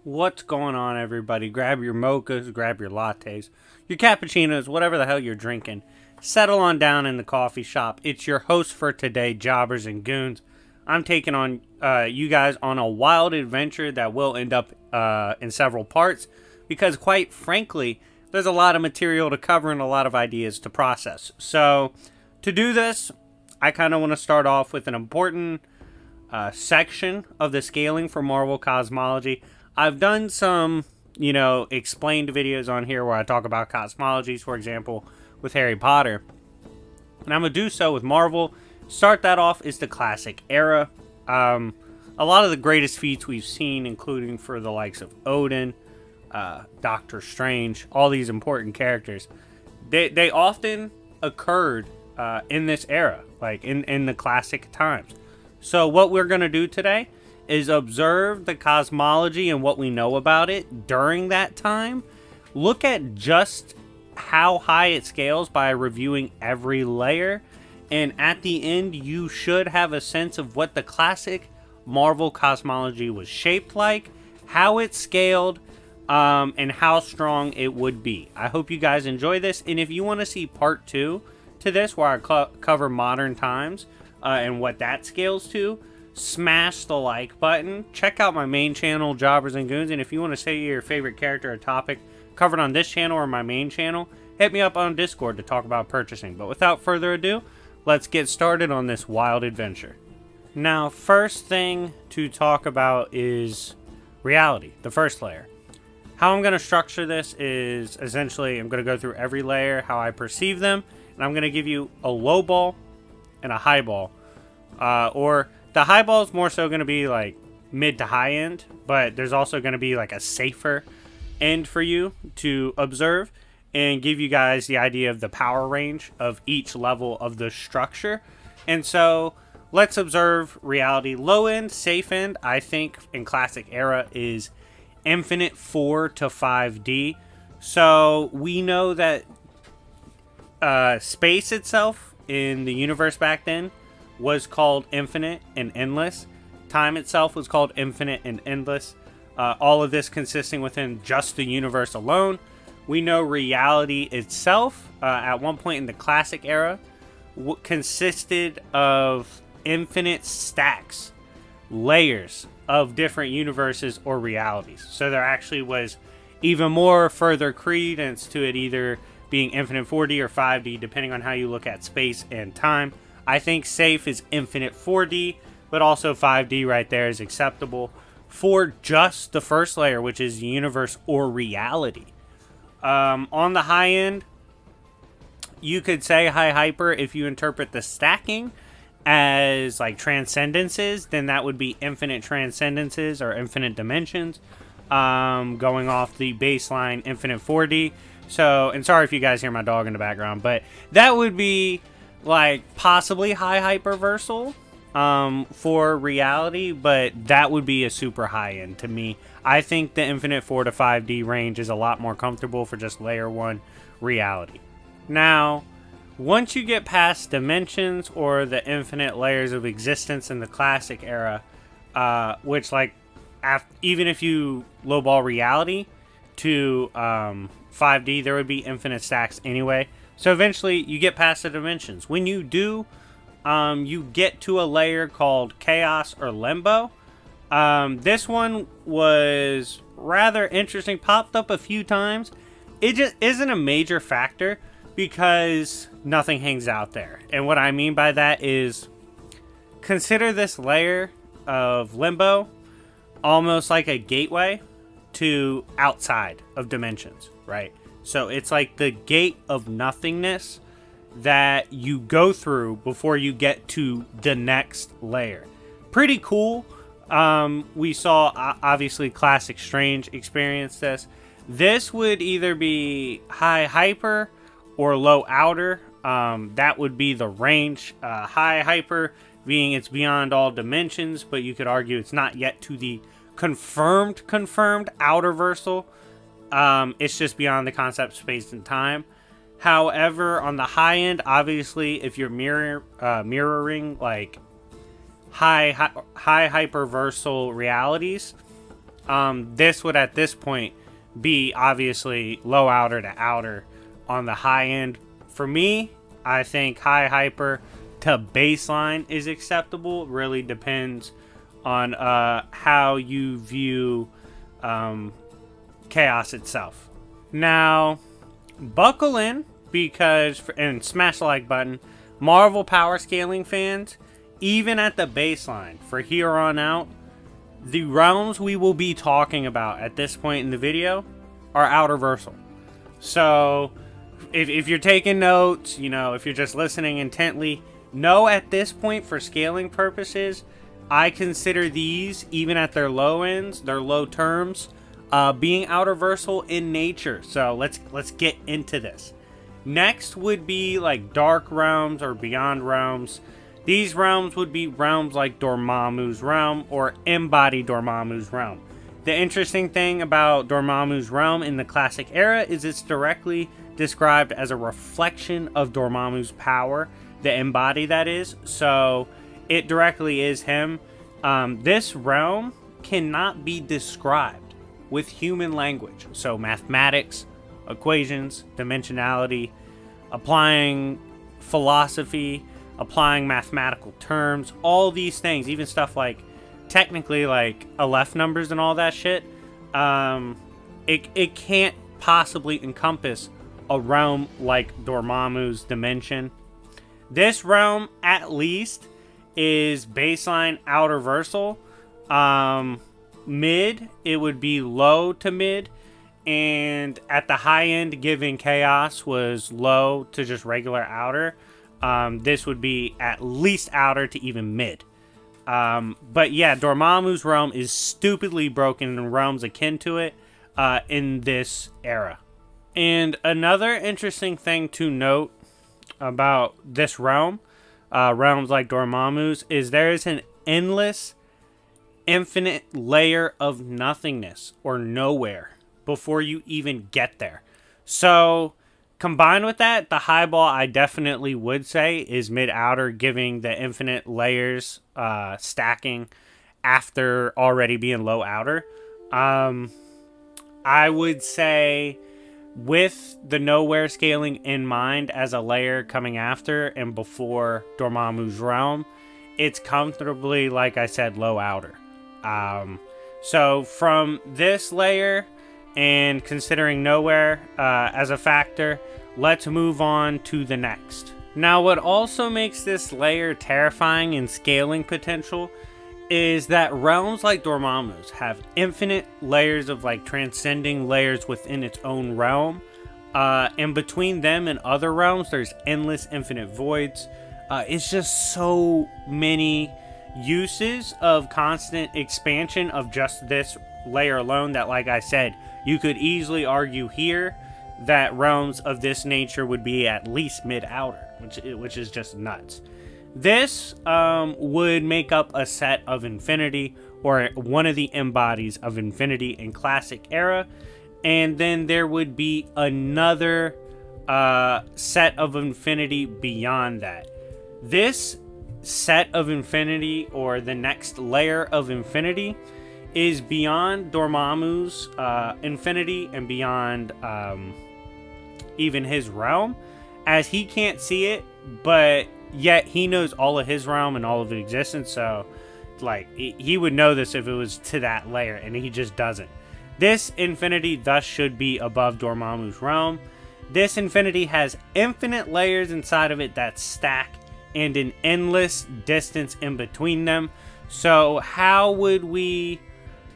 What's going on, everybody? Grab your mochas, grab your lattes, your cappuccinos, whatever the hell you're drinking. Settle on down in the coffee shop. It's your host for today, Jobbers and Goons. I'm taking on you guys on a wild adventure that will end up in several parts because, quite frankly, there's a lot of material to cover and a lot of ideas to process. So, to do this, I kind of want to start off with an important section of the scaling for Marvel Cosmology. I've done some, explained videos on here where I talk about cosmologies, for example, with Harry Potter. And I'm going to do so with Marvel. Start that off is the classic era. A lot of the greatest feats we've seen, including for the likes of Odin, Doctor Strange, all these important characters, they often occurred in this era, like in the classic times. So what we're going to do today is observe the cosmology and what we know about it during that time. Look at just how high it scales by reviewing every layer. And at the end, you should have a sense of what the classic Marvel cosmology was shaped like, how it scaled, and how strong it would be. I hope you guys enjoy this. And if you want to see part 2 to this, where I cover modern times and what that scales to, smash the like button. Check out my main channel, Jobbers and Goons, and if you want to say your favorite character or topic covered on this channel or my main channel, hit me up on Discord to talk about purchasing. But without further ado, let's get started on this wild adventure. Now, first thing to talk about is reality, the first layer. How I'm going to structure this is essentially I'm going to go through every layer, how I perceive them, and I'm going to give you a low ball and a high ball, or the high ball is more so going to be like mid to high end, but there's also going to be like a safer end for you to observe and give you guys the idea of the power range of each level of the structure. And so let's observe reality. Low end, safe end, I think in classic era is infinite 4 to 5D. So we know that space itself in the universe back then was called infinite and endless. Time itself was called infinite and endless. All of this consisting within just the universe alone. We know reality itself, at one point in the classic era, consisted of infinite stacks, layers of different universes or realities. So there actually was even more further credence to it either being infinite 4D or 5D, depending on how you look at space and time. I think safe is infinite 4D, but also 5D right there is acceptable for just the first layer, which is universe or reality. On the high end, you could say high hyper if you interpret the stacking as like transcendences, then that would be infinite transcendences or infinite dimensions, going off the baseline infinite 4D. So, and sorry if you guys hear my dog in the background, but that would be like possibly high hyperversal for reality, but that would be a super high end to me. I think the infinite 4 to 5D range is a lot more comfortable for just layer 1 reality. Now, once you get past dimensions or the infinite layers of existence in the classic era, which like even if you lowball reality to 5D, there would be infinite stacks anyway. So eventually you get past the dimensions. When you do, you get to a layer called chaos or limbo. This one was rather interesting, popped up a few times. It just isn't a major factor because nothing hangs out there. And what I mean by that is consider this layer of limbo almost like a gateway to outside of dimensions, right? So it's like the gate of nothingness that you go through before you get to the next layer. Pretty cool. We saw obviously Classic Strange experience this. This would either be high hyper or low outer. That would be the range. High hyper being it's beyond all dimensions, but you could argue it's not yet to the confirmed outer versal. It's just beyond the concept of space and time. However, on the high end, obviously, if you're mirroring like high hyperversal realities, This would at this point be obviously low outer to outer on the high end. For me, I think high hyper to baseline is acceptable. It really depends on how you view chaos itself. Now, buckle in, because and smash the like button. Marvel power scaling fans, even at the baseline for here on out, the realms we will be talking about at this point in the video are outerversal. So if you're taking notes, you know, if you're just listening intently, know at this point, for scaling purposes, I consider these, even at their low ends, their low terms, being outerversal in nature. So let's get into this. Next would be like dark realms or beyond realms. These realms would be realms like Dormammu's realm or embodied Dormammu's realm. The interesting thing about Dormammu's realm in the classic era is it's directly described as a reflection of Dormammu's power, the embody that is. So it directly is him. This realm cannot be described with human language. So mathematics, equations, dimensionality, applying philosophy, applying mathematical terms, all these things, even stuff like technically like Aleph numbers and all that shit, it can't possibly encompass a realm like Dormammu's dimension. This realm at least is baseline outerversal. Mid, it would be low to mid, and at the high end, given chaos was low to just regular outer, this would be at least outer to even mid. But yeah, Dormammu's realm is stupidly broken in realms akin to it in this era. And another interesting thing to note about this realm, realms like Dormammu's, is there is an endless, infinite layer of nothingness or nowhere before you even get there. So combined with that, the highball I definitely would say is mid-outer, giving the infinite layers stacking after already being low outer. I would say with the nowhere scaling in mind as a layer coming after and before Dormammu's realm, it's comfortably, like I said, low outer. So from this layer and considering nowhere as a factor, let's move on to the next. Now, what also makes this layer terrifying in scaling potential is that realms like Dormammu's have infinite layers of like transcending layers within its own realm. And between them and other realms, there's endless infinite voids. It's just so many uses of constant expansion of just this layer alone that, like I said, you could easily argue here that realms of this nature would be at least mid-outer, which is just nuts. This would make up a set of infinity, or one of the embodies of infinity in classic era, and then there would be another set of infinity beyond that. This set of infinity, or the next layer of infinity, is beyond Dormammu's infinity and beyond even his realm, as he can't see it, but yet he knows all of his realm and all of its existence. So like he would know this if it was to that layer, and he just doesn't. This infinity thus should be above Dormammu's realm. This infinity has infinite layers inside of it that stack and an endless distance in between them. So how would we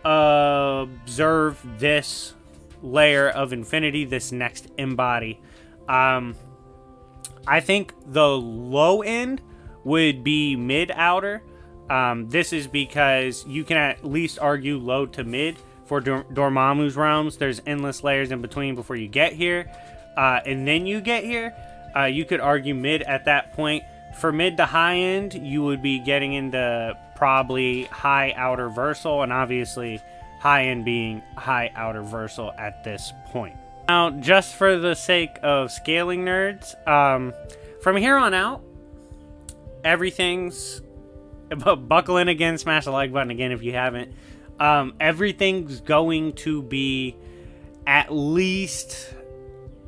observe this layer of infinity, this next embody? I think the low end would be mid-outer. This is because you can at least argue low to mid for Dormammu's realms. There's endless layers in between before you get here. And then you get here, you could argue mid at that point. For mid to high end, you would be getting into probably high outer versal, and obviously high end being high outer versal at this point. Now, just for the sake of scaling nerds, from here on out, everything's buckle in again, smash the like button again if you haven't. everything's going to be at least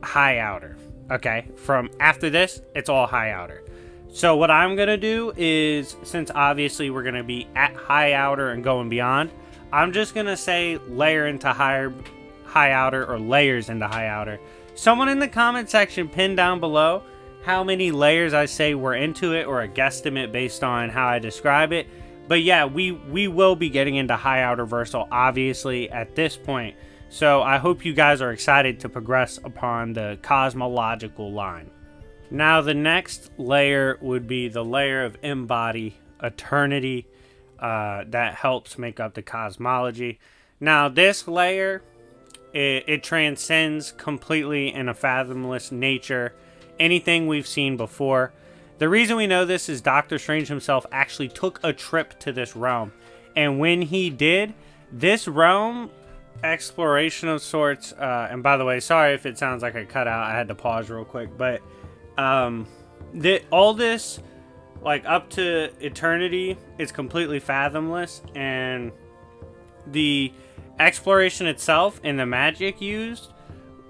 high outer. Okay, from after this, it's all high outer. So what I'm going to do is, since obviously we're going to be at high outer and going beyond, I'm just going to say layer into high outer, or layers into high outer. Someone in the comment section pin down below how many layers I say we're into it, or a guesstimate based on how I describe it. But yeah, we will be getting into high outer versal obviously at this point. So I hope you guys are excited to progress upon the cosmological line. Now the next layer would be the layer of embody eternity that helps make up the cosmology. Now this layer, it transcends completely in a fathomless nature anything we've seen before. The reason we know this is Doctor Strange himself actually took a trip to this realm. And when he did, this realm exploration of sorts, and by the way, sorry if it sounds like I cut out, I had to pause real quick, but all this, like up to eternity, is completely fathomless, and the exploration itself and the magic used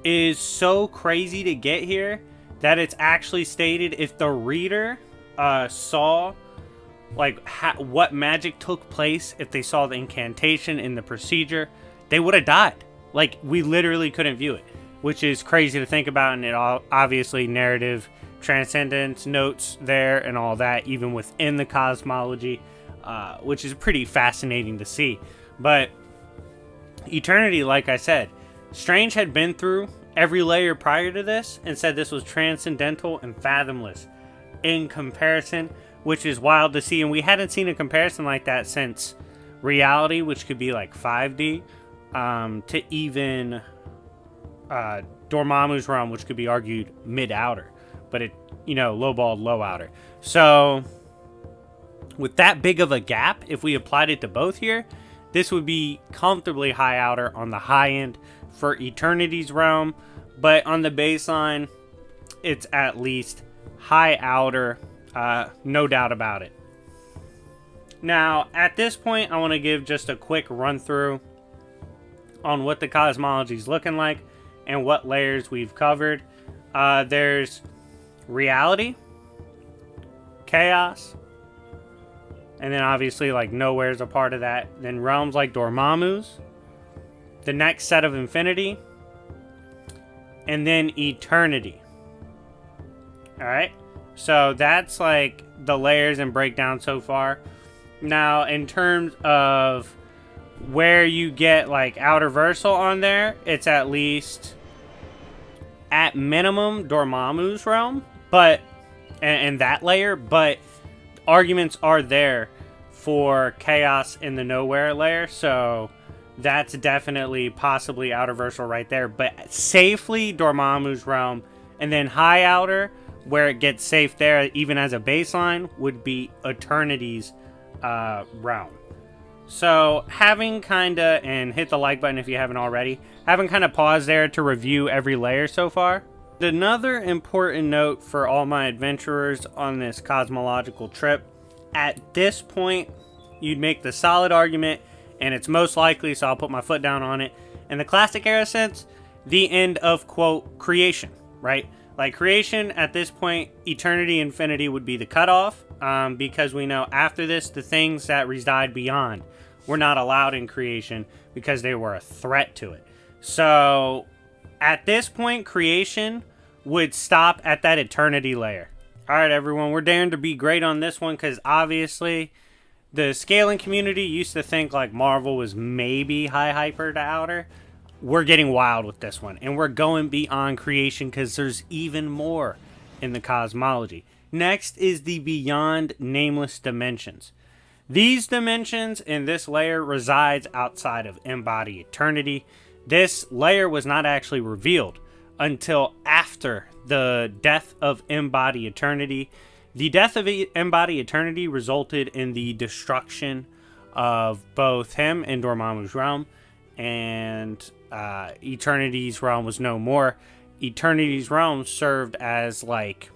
is so crazy to get here that it's actually stated if the reader saw like what magic took place, if they saw the incantation in the procedure, they would have died. Like, we literally couldn't view it, which is crazy to think about. And it all obviously narrative transcendence notes there and all that, even within the cosmology, which is pretty fascinating to see. But eternity, like I said, Strange had been through every layer prior to this and said this was transcendental and fathomless in comparison, which is wild to see. And we hadn't seen a comparison like that since reality, which could be like 5D, to even Dormammu's realm, which could be argued mid-outer, but it, lowballed low-outer. So with that big of a gap, if we applied it to both here, this would be comfortably high-outer on the high end for Eternity's realm, but on the baseline, it's at least high-outer, no doubt about it. Now, at this point, I want to give just a quick run-through on what the cosmology is looking like and what layers we've covered. There's reality, chaos, and then obviously like nowhere's a part of that. Then realms like Dormammu's, the next set of infinity, and then eternity. Alright, so that's like the layers and breakdown so far. Now, in terms of where you get like outer versal on there, it's at least at minimum Dormammu's realm, but and that layer, but arguments are there for chaos in the nowhere layer, so that's definitely possibly outer versal right there, but safely Dormammu's realm. And then high outer, where it gets safe there even as a baseline, would be Eternity's realm. So having kinda, and hit the like button if you haven't already, having kinda paused there to review every layer so far. Another important note for all my adventurers on this cosmological trip, at this point you'd make the solid argument, and it's most likely, so I'll put my foot down on it, in the classic era sense, the end of, quote, creation, right? Like, creation at this point, eternity, infinity would be the cutoff, because we know after this, the things that reside beyond were not allowed in creation because they were a threat to it. So at this point, creation would stop at that eternity layer. Alright everyone, we're daring to be great on this one, because obviously the scaling community used to think like Marvel was maybe high hyper to outer. We're getting wild with this one, and we're going beyond creation because there's even more in the cosmology. Next is the beyond nameless dimensions. These dimensions in this layer resides outside of embodied eternity. This layer was not actually revealed until after the death of embodied eternity. The death of embodied eternity resulted in the destruction of both him and Dormammu's realm, and Eternity's realm was no more. Eternity's realm served as like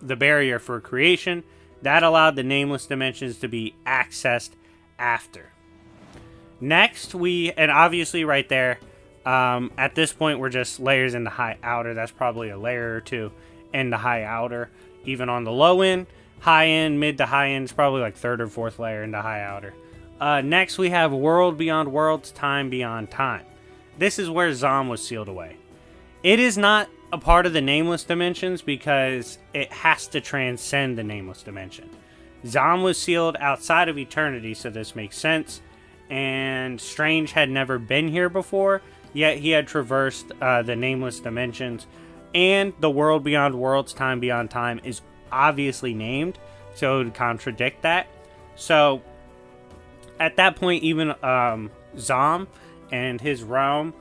the barrier for creation that allowed the nameless dimensions to be accessed after. Next, and obviously right there, at this point, we're just layers in the high outer. That's probably a layer or two in the high outer. Even on the low end, high end, mid to high end is probably like third or fourth layer in the high outer. Next, we have world beyond worlds, time beyond time. This is where Zom was sealed away. It is not a part of the Nameless dimensions because it has to transcend the Nameless dimension. Zom was sealed outside of eternity, so this makes sense. And Strange had never been here before, yet he had traversed the Nameless dimensions. And the world beyond worlds, time beyond time is obviously named, so it would contradict that. So at that point, even Zom and his realm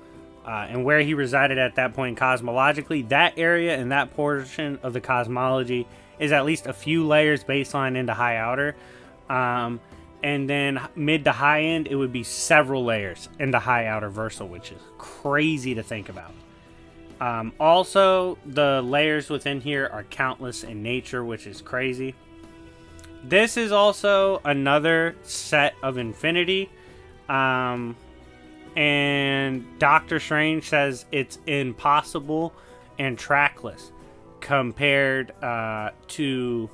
and where he resided at that point cosmologically, that area and that portion of the cosmology is at least a few layers baseline into high outer. And then mid to high end, it would be several layers into high outer versal, which is crazy to think about. Also, the layers within here are countless in nature, which is crazy. This is also another set of infinity. And Doctor Strange says it's impossible and trackless compared to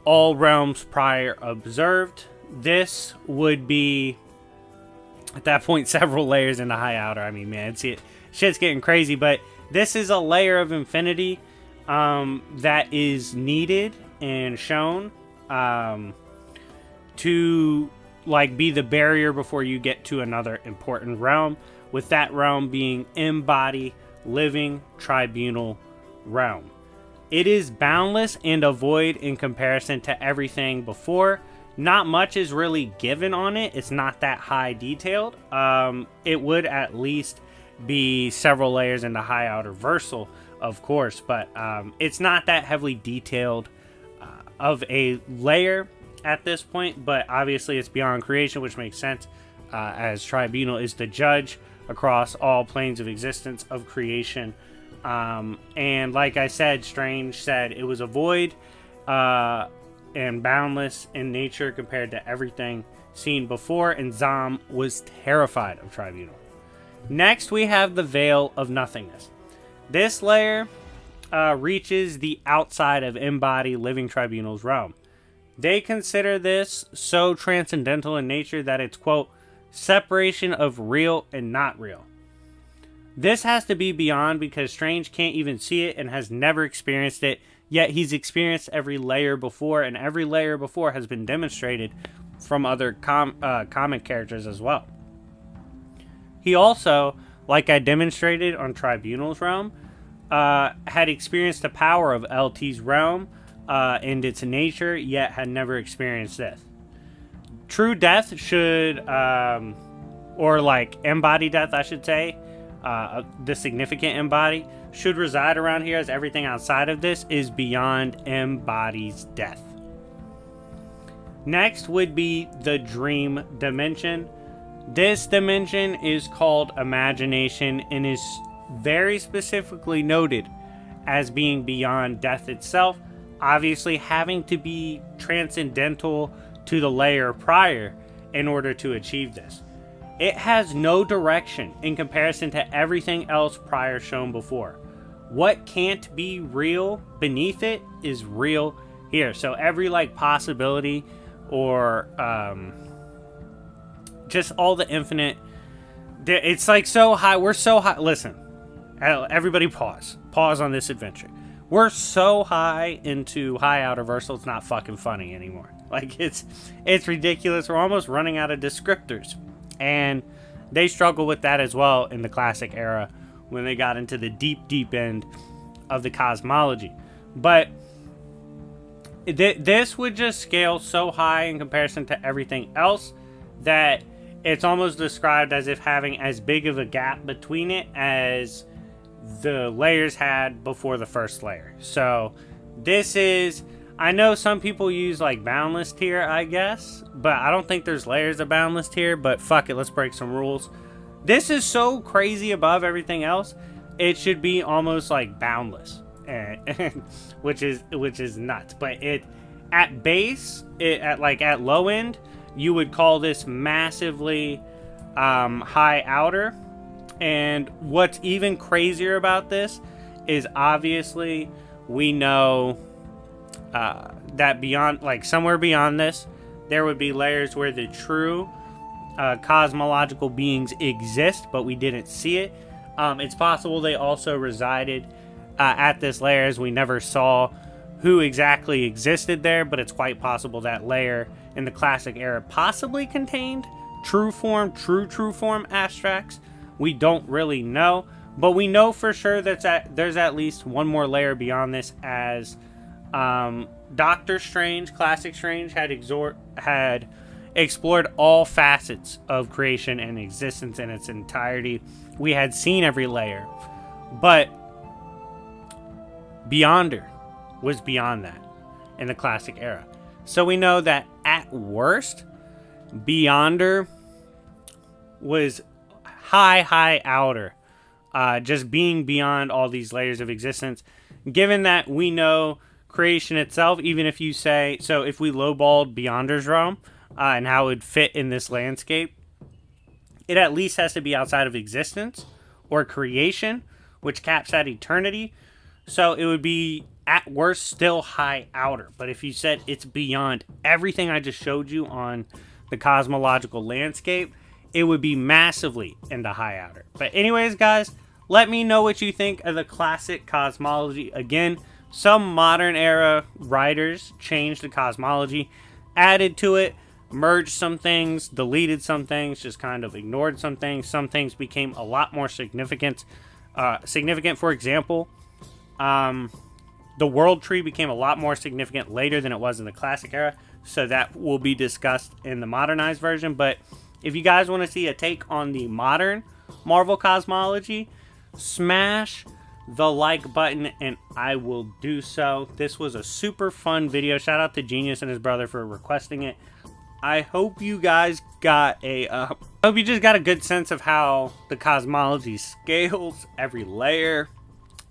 all realms prior observed. This would be, at that point, several layers in the high outer. I mean, man, shit's getting crazy, but this is a layer of infinity that is needed and shown to like be the barrier before you get to another important realm, with that realm being embody living tribunal realm. It is boundless and a void in comparison to everything before. Not much is really given on it. It's not that high detailed. It would at least be several layers in the high outer versal, of course, but it's not that heavily detailed of a layer at this point. But obviously it's beyond creation, which makes sense, as Tribunal is the judge across all planes of existence of creation. And like I said, Strange said it was a void and boundless in nature compared to everything seen before, and Zom was terrified of Tribunal. Next, we have the Veil of Nothingness. This layer reaches the outside of embodied living Tribunal's realm. They consider this so transcendental in nature that it's, quote, separation of real and not real. This has to be beyond because Strange can't even see it and has never experienced it, yet he's experienced every layer before, and every layer before has been demonstrated from other comic characters as well. He also, like I demonstrated on Tribunal's realm, had experienced the power of LT's realm and its nature, yet had never experienced this. True death should, or like embodied death, I should say, the significant embody, should reside around here, as everything outside of this is beyond embodies death. Next would be the dream dimension. This dimension is called imagination and is very specifically noted as being beyond death itself, obviously having to be transcendental to the layer prior in order to achieve this. It has no direction in comparison to everything else prior shown before. What can't be real beneath it is real here. So every like possibility or just all the infinite, it's like so high. We're so high. Listen, everybody pause on this adventure. We're so high into high outer versal, it's not fucking funny anymore. Like it's ridiculous. We're almost running out of descriptors. And they struggle with that as well in the classic era when they got into the deep end of the cosmology. But this would just scale so high in comparison to everything else that it's almost described as if having as big of a gap between it as the layers had before the first layer. So this is, I know some people use like boundless tier, I guess, but I don't think there's layers of boundless tier, but fuck it, let's break some rules. This is so crazy above everything else, it should be almost like boundless, which is nuts. But it, at base, at low end, you would call this massively high outer. And what's even crazier about this is obviously we know that beyond, like somewhere beyond this, there would be layers where the true cosmological beings exist, but we didn't see it. It's possible they also resided at this layer, as we never saw who exactly existed there, but it's quite possible that layer in the classic era possibly contained true form abstracts. We don't really know, but we know for sure that there's at least one more layer beyond this, as Doctor Strange, Classic Strange, had explored all facets of creation and existence in its entirety. We had seen every layer, but Beyonder was beyond that in the classic era. So we know that at worst, Beyonder was high outer, just being beyond all these layers of existence. Given that we know creation itself, even if you say, so if we lowballed Beyonder's realm and how it would fit in this landscape, it at least has to be outside of existence or creation, which caps at eternity. So it would be at worst still high outer. But if you said it's beyond everything I just showed you on the cosmological landscape, it would be massively into high outer. But anyways, guys, let me know what you think of the classic cosmology. Again, some modern era writers changed the cosmology, added to it, merged some things, deleted some things, just kind of ignored some things. Some things became a lot more significant. For example, the world tree became a lot more significant later than it was in the classic era, so that will be discussed in the modernized version. But if you guys want to see a take on the modern Marvel cosmology, smash the like button and I will do so. This was a super fun video. Shout out to Genius and his brother for requesting it. I hope you guys got hope you just got a good sense of how the cosmology scales, every layer,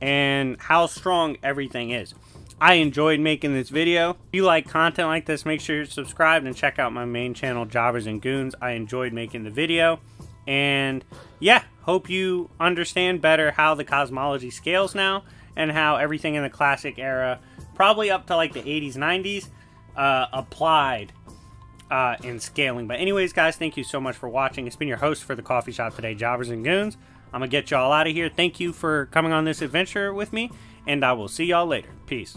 and how strong everything is. I enjoyed making this video. If you like content like this, make sure you're subscribed and check out my main channel, Jobbers and Goons. I enjoyed making the video. And yeah, hope you understand better how the cosmology scales now and how everything in the classic era, probably up to like the 80s, 90s, applied in scaling. But anyways, guys, thank you so much for watching. It's been your host for the coffee shop today, Jobbers and Goons. I'm going to get y'all out of here. Thank you for coming on this adventure with me, and I will see y'all later. Peace.